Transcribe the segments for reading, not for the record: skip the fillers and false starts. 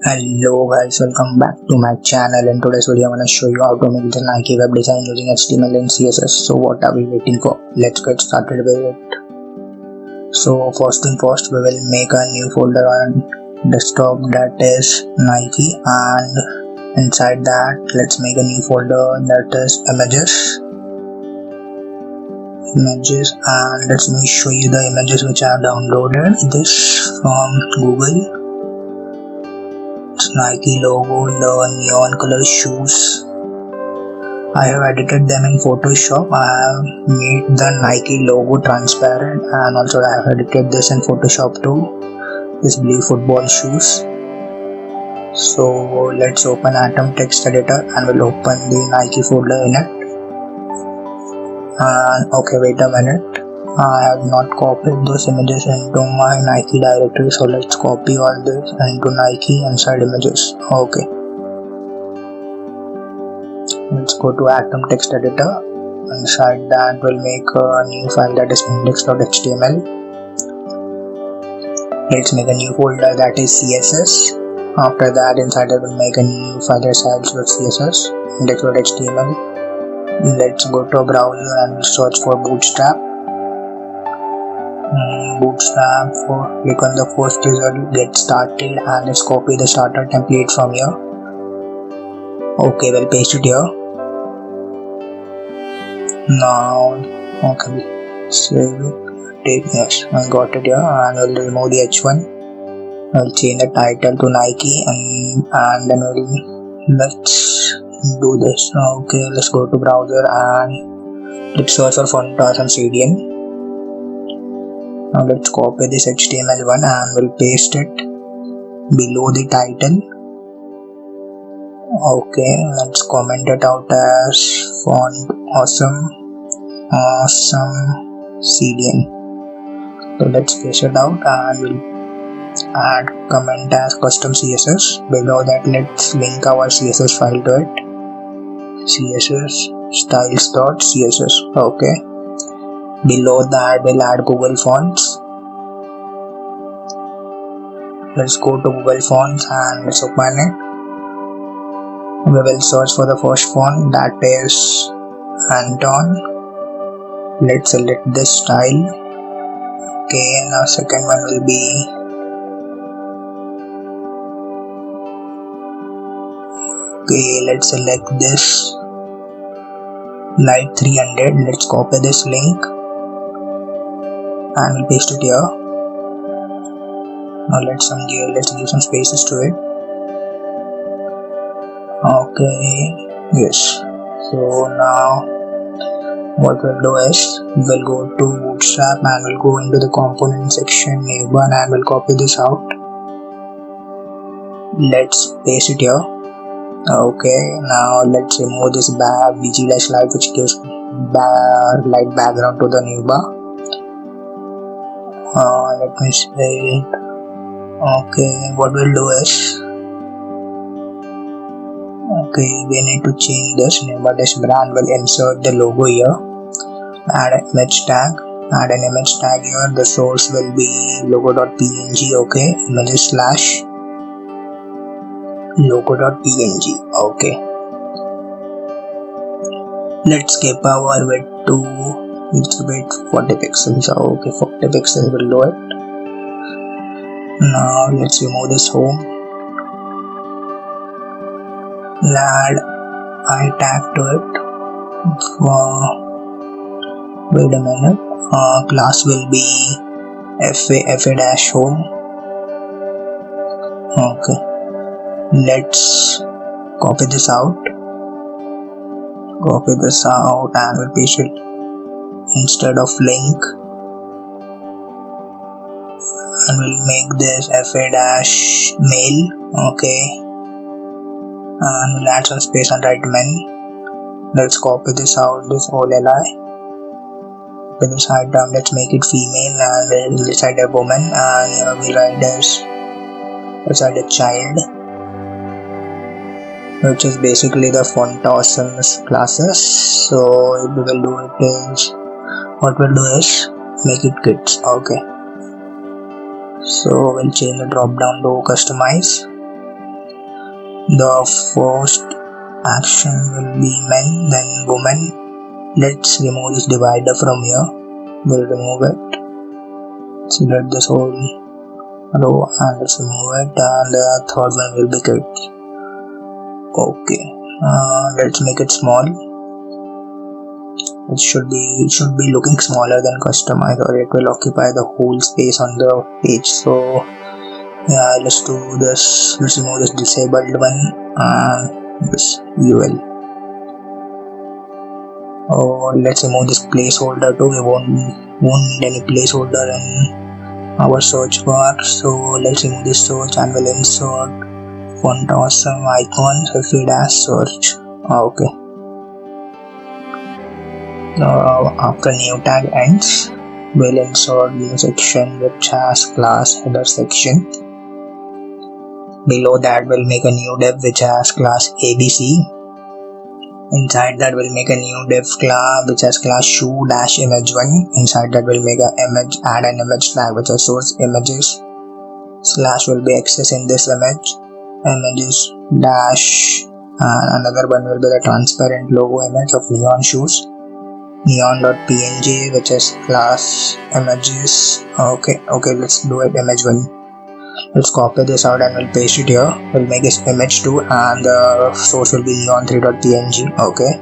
Hello guys, welcome back to my channel. In today's video I'm gonna show you how to make the Nike web design using HTML and CSS. So what are we waiting for? Let's get started with it. So first thing first, we will make a new folder on desktop that is Nike, and inside that let's make a new folder that is images, and let me show you the images which I have downloaded this from Google. Nike logo, the neon color shoes. I have edited them in Photoshop. I have made the Nike logo transparent, and also I have edited this in Photoshop too. This blue football shoes. So let's open Atom text editor and we'll open the Nike folder in it. And okay, wait a minute. I have not copied those images into my Nike directory, so let's copy all this into Nike inside images. Okay, let's go to Atom text editor. Inside that we'll make a new file that is index.html. Let's make a new folder that is CSS. After that, inside it we'll make a new file that is CSS index.html. Let's go to a browser and we'll search for Bootstrap. Click on the first result, get started, and let's copy the starter template from here. Okay, we'll paste it here. Now, okay, save it. Yes, I got it here, and we'll remove the H1. I'll change the title to Nike, and then let's do this. Okay, let's go to browser and let's search for Fontas and CDN. Now let's copy this HTML1 and we'll paste it below the title. Okay, let's comment it out as font awesome CDN. So let's paste it out and we'll add comment as custom CSS. Below that, let's link our CSS file to it. CSS styles.css. Okay. Below that, we'll add Google Fonts. Let's go to Google Fonts and let's open it. We will search for the first font, that is Anton. Let's select this style. Okay, now second one will be let's select this light 300. Let's copy this link and we'll paste it here. Now let's give some spaces to it. Okay, yes. So now what we'll do is we'll go to Bootstrap and we'll go into the component section neighbor and we'll copy this out. Let's paste it here. Okay, now let's remove this bg-light which gives light background to the new bar. Let me say it. Okay, what we'll do is we need to change this neighbor dash brand. Will insert the logo here, add an image tag here. The source will be logo.png. okay, images slash logo.png. okay, let's keep our width to 40 pixels. Okay, 40 pixels will do it. Now let's remove this home. Add I tag to it. Wait a minute. Class will be fa home. Okay, let's copy this out and we'll paste it instead of link, and we'll make this fa-mail. okay, and we'll add some space and write men. Let's copy this out, this whole li. With this item, let's make it female, and let's add a woman, and here we write this. Let's add a child, which is basically the font awesomeness classes. So what we'll do is make it kids. Okay, so we'll change the drop down to customize. The first action will be men, then women. Let's remove this divider from here. We'll remove it. Select this whole row and let's remove it, and the third one will be kids. Okay, let's make it small. It should be looking smaller than customized, or it will occupy the whole space on the page. So yeah, let's do this. Let's remove this disabled one and this UL. Oh, let's remove this placeholder too. We won't need any placeholder in our search bar. So let's remove this search and we'll insert font awesome icon. So feed as search. Okay. After new tag ends, we'll insert new section which has class header section. Below that we'll make a new div which has class ABC. Inside that we'll make a new div class which has class shoe-image1. Inside that we'll make add an image tag which has source images. Slash will be accessing this images dash, and another one will be the transparent logo image of neon shoes. Neon.png which is class images. Okay, let's do it image1. Let's copy this out and we'll paste it here. We'll make this image2 and the source will be neon3.png. Okay.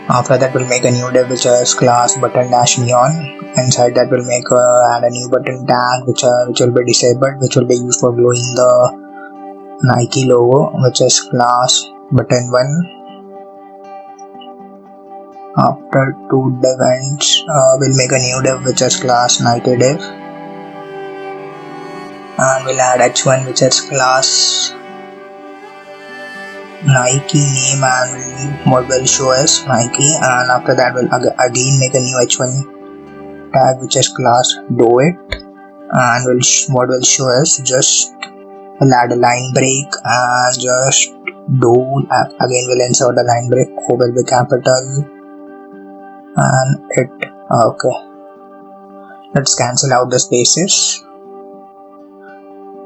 After that we'll make a new div which has class button dash neon. Inside that we'll make add a new button tag which will be disabled, which will be used for glowing the Nike logo, which is class button1. After two div ends, we'll make a new div which is class Nike div. And we'll add h1 which is class Nike name and what will show as Nike, and after that we'll again make a new h1 tag which is class do it, and what will show as just we'll add a line break and just do again we'll insert a line break. O will be capital and it. Okay, let's cancel out the spaces.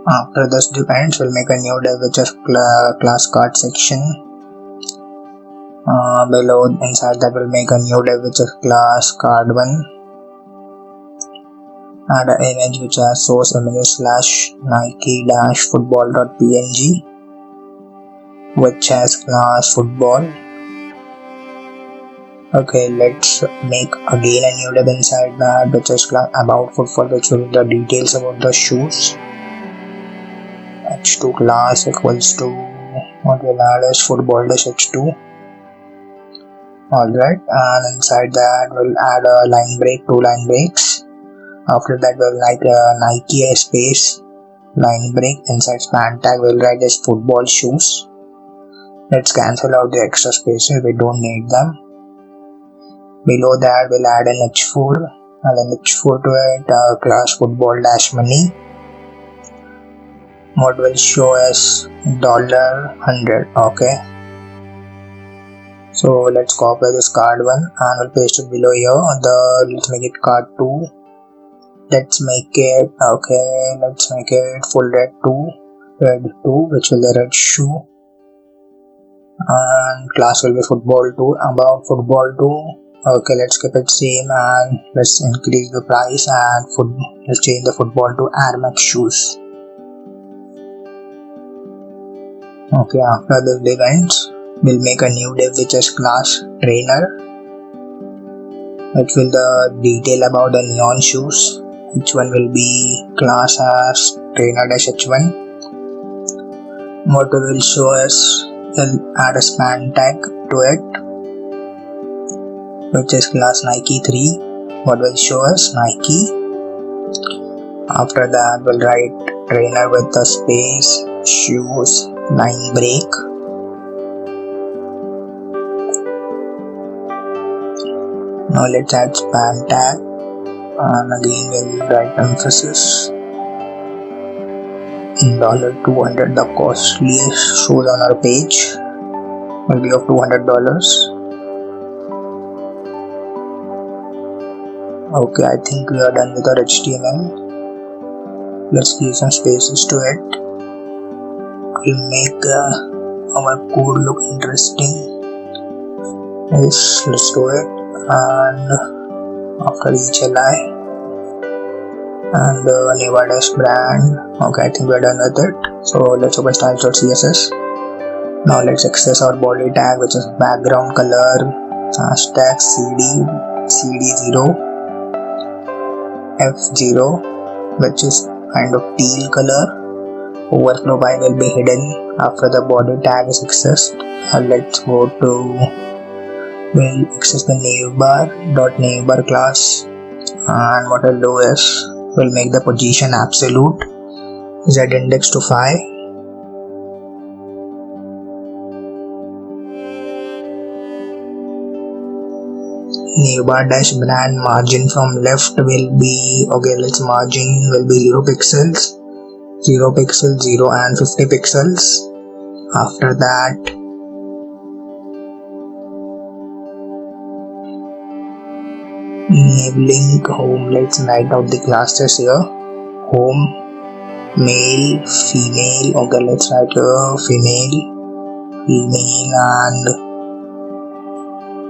After this div ends, we'll make a new div which is class card section. Below inside that we'll make a new div which is class card1. Add an image which has source images slash Nike dash football.png which has class football. Okay, let's make again a new div inside that which is class about football, which will be the details about the shoes. h2 class equals to what we'll add is football dash h2. Alright, and inside that we'll add a line break, two line breaks. After that we'll write Nike space line break. Inside span tag we'll write as football shoes. Let's cancel out the extra spaces, we don't need them. Below that we'll add an h4 and an h4 to it, class football dash money. What will show as $100. Okay, so let's copy this card1 and we'll paste it below here. Let's make it card2. Let's make it full red 2, which will be red shoe, and class will be football 2, about football 2. Okay, let's keep it same and let's increase the price and let's change the football to Air Max shoes. Okay, after the div ends, we'll make a new div which is class trainer, which will the detail about the neon shoes. Each one will be class as trainer dash h1. What we will show is we'll add a span tag to it, which is class Nike 3. What will show us Nike. After that we'll write trainer with the space shoes line break. Now let's add span tag and again we'll write emphasis. $200, the costliest shoes on our page will be of $200. Okay, I think we are done with our HTML. Let's give some spaces to it will make our code look interesting. Yes, let's do it. And after each li and the Neva dash brand. Okay, I think we're done with it. So let's open styles.css. Now let's access our body tag, which is background color hashtag cd0 f0, which is kind of teal color. Overflow by will be hidden after the body tag is accessed. Let's go to, we'll access the navbar class, and what we'll do is we'll make the position absolute, z index to 5. Navbar dash brand margin from left will be, okay, let's margin will be 0 pixels, 0 pixels, 0 and 50 pixels. After that, enabling home, let's write out the classes here. Home, male, female, okay, let's write here female, and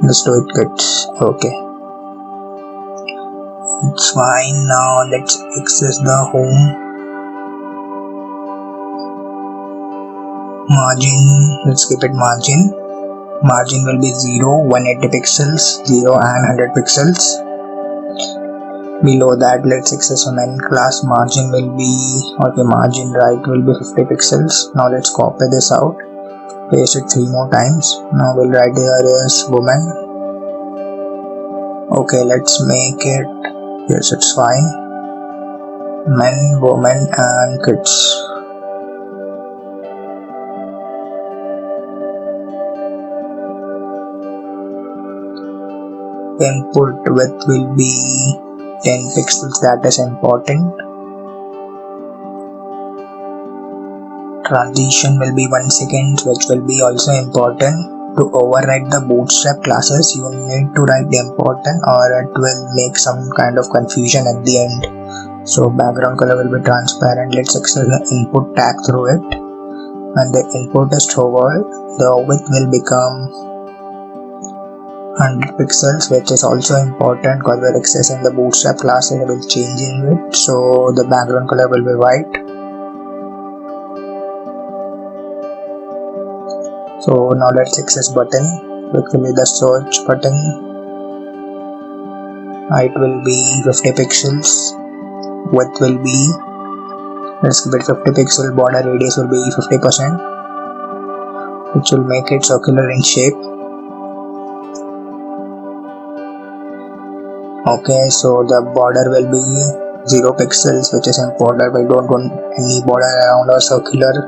let's do it kids. Okay, it's fine. Now let's access the home. Margin, let's keep it margin. Margin will be 0, 180 pixels, 0 and 100 pixels. Below that, let's access a main class. Margin will be, okay, margin right will be 50 pixels. Now let's copy this out, paste it 3 more times. Now we'll write here is woman. Okay, let's make it, yes, it's fine. Men, women and kids. Input width will be 10 pixels, that is important. Transition will be 1 second, which will be also important. To override the bootstrap classes, you need to write the important, or it will make some kind of confusion at the end. So background color will be transparent. Let's access the input tag through it. When the input is hovered, the width will become 100 pixels, which is also important because we're accessing the bootstrap class and it will change in it. So the background color will be white. So now let's access button, which will be the search button. Height will be 50 pixels. Width will be, let's give it 50 pixel. Border radius will be 50%, which will make it circular in shape. Okay, so the border will be 0 pixels, which is important. We don't want any border around our circular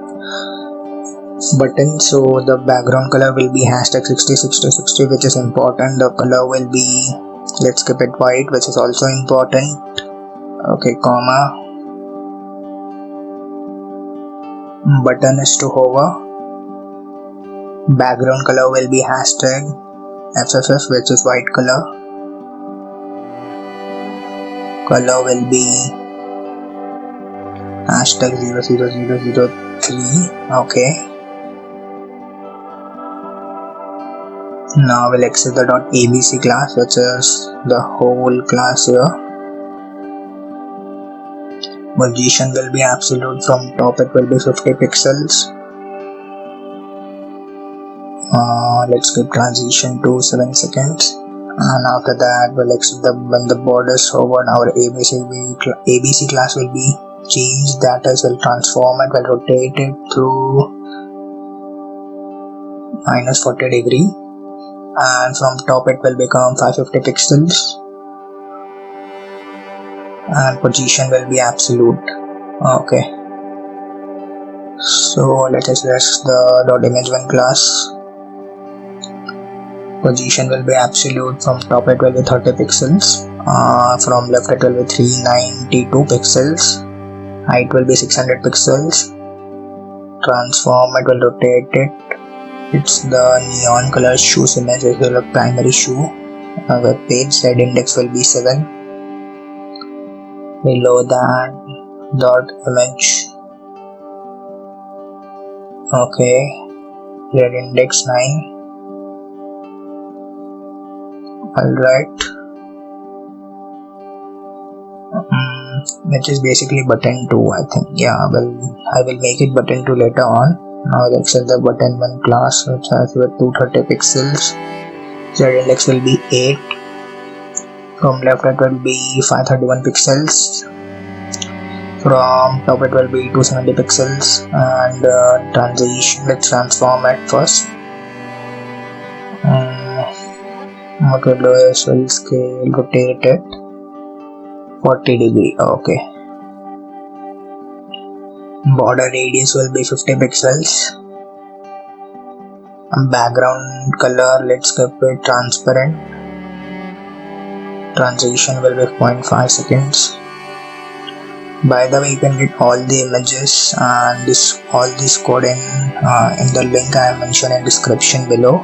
button. So the background color will be hashtag 606060, which is important. The color will be, let's keep it white, which is also important. Okay, comma. Button is to hover. Background color will be hashtag FFF, which is white color. Color will be hashtag 00003. Okay. Now we'll access the .abc class, which is the whole class here. Position will be absolute. From top it will be 50 pixels. Let's give transition to 7 seconds. And after that, we'll access when the borders hovered, our ABC class will be changed. That is, will transform it, will rotate it through -40 degree. And from top it will become 550 pixels, and position will be absolute. Okay, so let us rest the .image1 class. Position will be absolute. From top it will be 30 pixels. From left it will be 392 pixels. Height will be 600 pixels. Transform it, will rotate it. It's the neon color shoes image, as well as primary shoe. Web page, Z index will be 7. Below that, image Okay, red index 9. Alright. Which is basically button 2, I think. Yeah, well, I will make it button 2 later on. Now let's set the button 1 class, which has with 230 pixels. Z index will be 8. From left it will be 531 pixels. From top it will be 270 pixels. And transition, let's transform it first. What we'll do is we'll scale, rotate it 40 degree. Okay. Border radius will be 50 pixels. Background color, let's keep it transparent. Transition will be 0.5 seconds. By the way, you can get all the images and all this code in the link I mentioned in description below.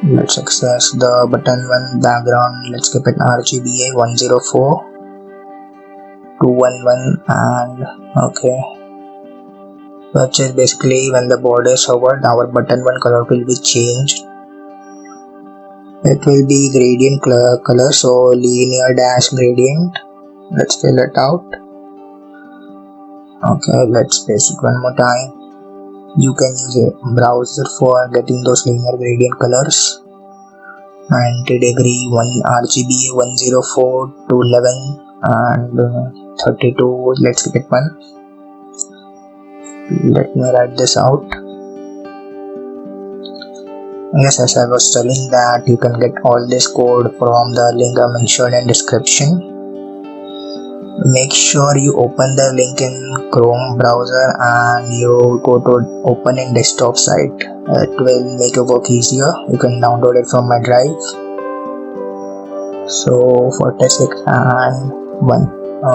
Let's access the button 1 background. Let's keep it RGBA 104.211 and okay. Which is basically when the border is hovered, our button 1 color will be changed. It will be gradient color, so linear dash gradient. Let's fill it out. Okay, let's paste it one more time. You can use a browser for getting those linear gradient colors. 90 degree, 1 RGBA 104 to 11 and 32. Let's keep it 1. Let me write this out. Yes, as I was telling that you can get all this code from the link I mentioned in description. Make sure you open the link in Chrome browser and you go to open in desktop site. It will make your work easier. You can download it from my drive. So 46 and 1.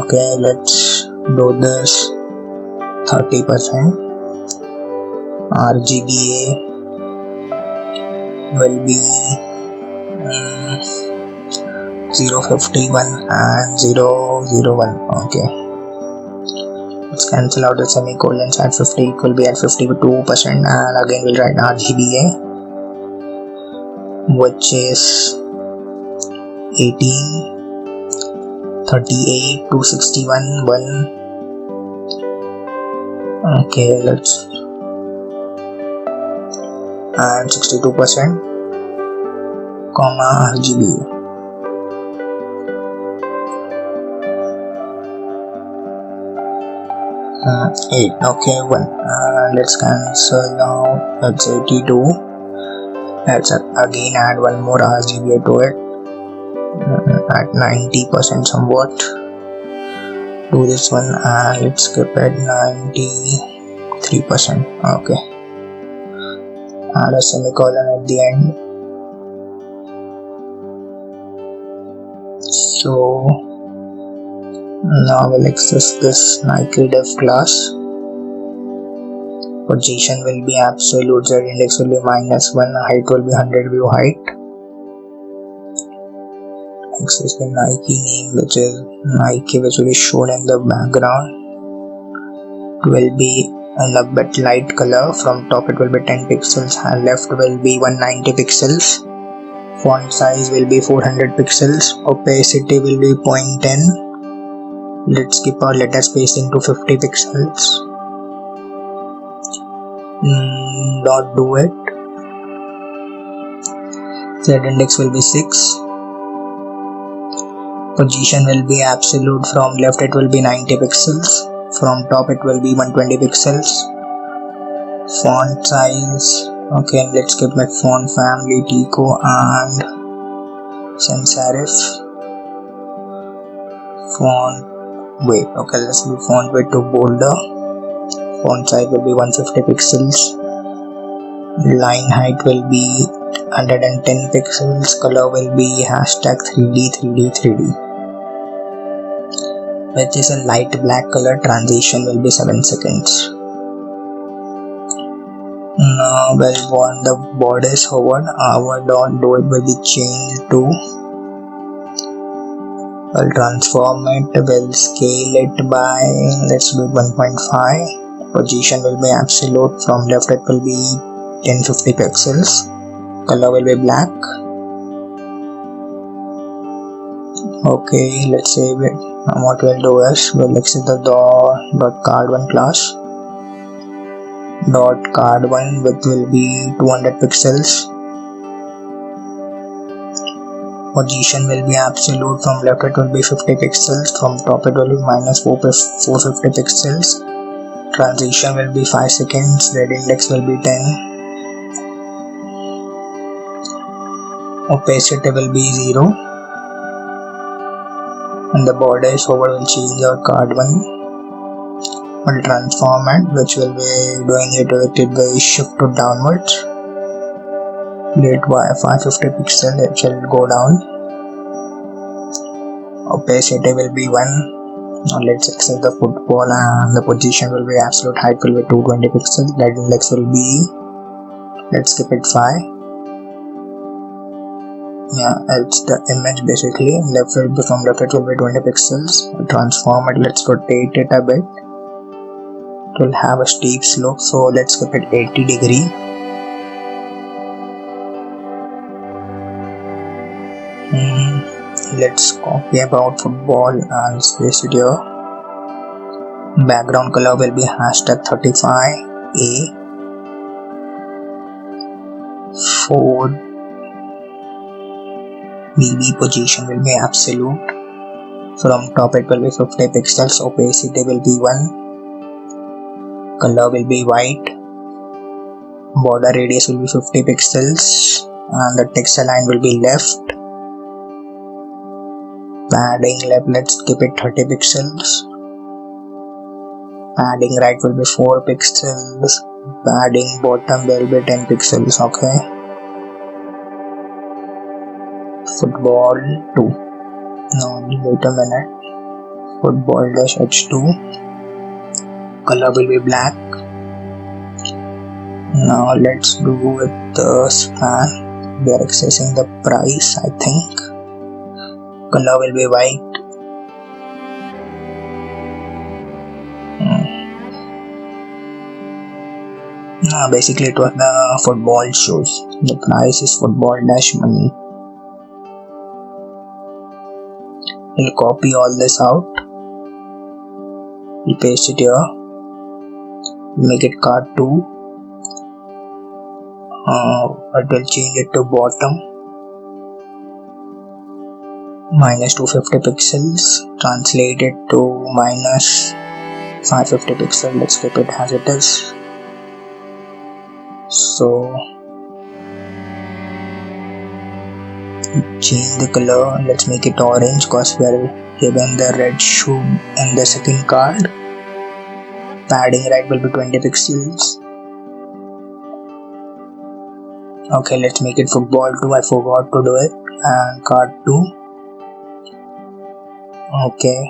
Okay, let's do this 30%. RGBA will be 051 and 001. Okay, let's cancel out the semicolons. At 50 it will be at 52% and again we'll write RGBA, which is 18, 38, 261, 1. Okay, let's and 62% comma RGBA. Okay, 1. Let's cancel now. That's 82. Let's again add one more RGBA to it at 90% somewhat. Do this one and let's skip at 93%. Okay, add a semicolon at the end. So now we'll access this Nike dev class. Position will be absolute, Z index will be -1, height will be 100 view height. Access the Nike name, which is Nike, which will be shown in the background. It will be in a bit light color. From top it will be 10 pixels and left will be 190 pixels. Font size will be 400 pixels. Opacity will be 0.10. Let's keep our letter spacing to 50 pixels. Not do it. Z index will be 6. Position will be absolute. From left it will be 90 pixels. From top it will be 120 pixels. Font size, okay, let's keep my font family Tico and sans serif. Font weight, okay, let's do font weight to bolder. Font size will be 150 pixels. Line height will be 110 pixels. Color will be #3D3D3D, which is a light black color. Transition will be 7 seconds. Now when the border is hovered, our dot do it will be changed to, we'll transform it, we'll scale it by, let's do 1.5. Position will be absolute. From left it will be 1050 pixels. Color will be black. Okay, let's save it. What we'll do is we'll exit the .card1 class. .card1 width will be 200 pixels. Position will be absolute. From left it will be 50 pixels. From top it will be minus 450 pixels. Transition will be 5 seconds. Red index will be 10. Opacity will be 0. And the border is over. Will change your card1. Will transform it, which will be doing it with the shift to downwards. Let 550 pixel, it shall go down. Opacity will be 1. Now let's access the football, and the position will be absolute. Height will be 220 pixels. Red index will be, let's keep it 5. Yeah, it's the image basically. Left will be, from left it will be 20 pixels. Transform it, let's rotate it a bit. It will have a steep slope, so let's keep it 80 degree. Let's copy about football and space it here. Background color will be #35A. 4 dB. Position will be absolute. From top it will be 50 pixels. Opacity will be 1. Color will be white. Border radius will be 50 pixels, and the text align will be left. Padding left, let's keep it 30 pixels. Padding right will be 4 pixels. Padding bottom will be 10 pixels. Okay. Football 2. Now wait a minute. Football -h2. Color will be black. Now let's do with the span. We are accessing the price, I think. Color will be white. Basically it was the football shoes. The price is football-money. We'll copy all this out. We'll paste it here. Make it card 2. It will change it to bottom. -250 pixels. Translate it to -550 pixels. Let's keep it as it is. So change the color. Let's make it orange because we are given the red shoe in the second card. Padding right will be 20 pixels. Okay, let's make it football 2. I forgot to do it. And card 2. Okay.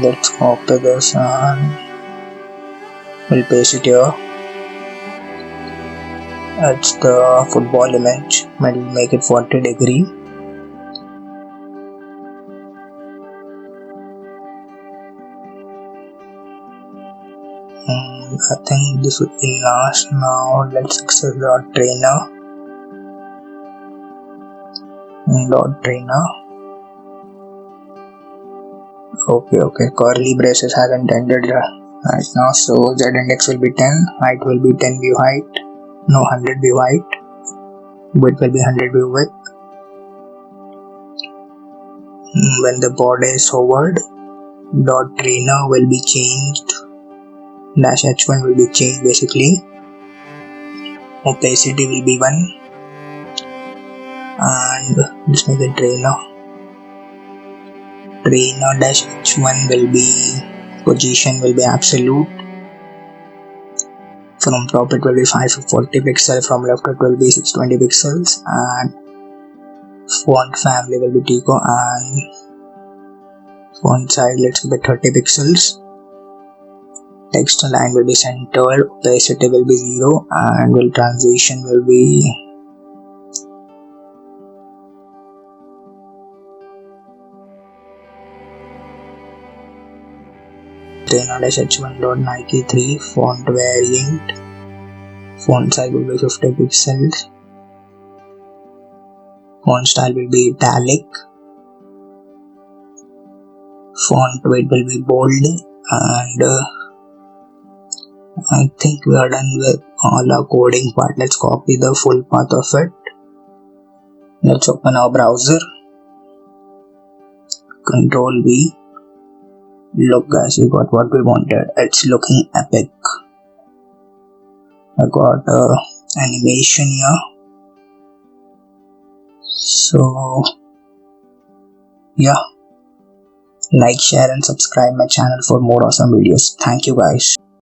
Let's copy this and we'll paste it here. It's the football image. We'll make it 40 degree. I think this will be last. Now let's access the trainer. Trainer. Okay. Curly braces has intended right now. So Z index will be 10. Height will be 10 view height. No, 100 view height. Width will be 100 view width. When the border is hovered, .trainer will be changed. -h1 will be changed basically. Opacity will be 1. And let's make the trainer. Trainer -h1 will be, position will be absolute. From top it will be 540 pixels. From left it will be 620 pixels. And font family will be Tico. And font size, let's give it 30 pixels. Text align will be centered. Opacity will be 0. And transition will be 3h1.Nike 3 font variant. Font size will be 50 pixels. Font style will be italic. Font weight will be bold, and I think we are done with all our coding part. Let's copy the full path of it. Let's open our browser. Control V. Look guys, we got what we wanted. It's looking epic. I got animation here. So yeah, like, share and subscribe my channel for more awesome videos. Thank you guys.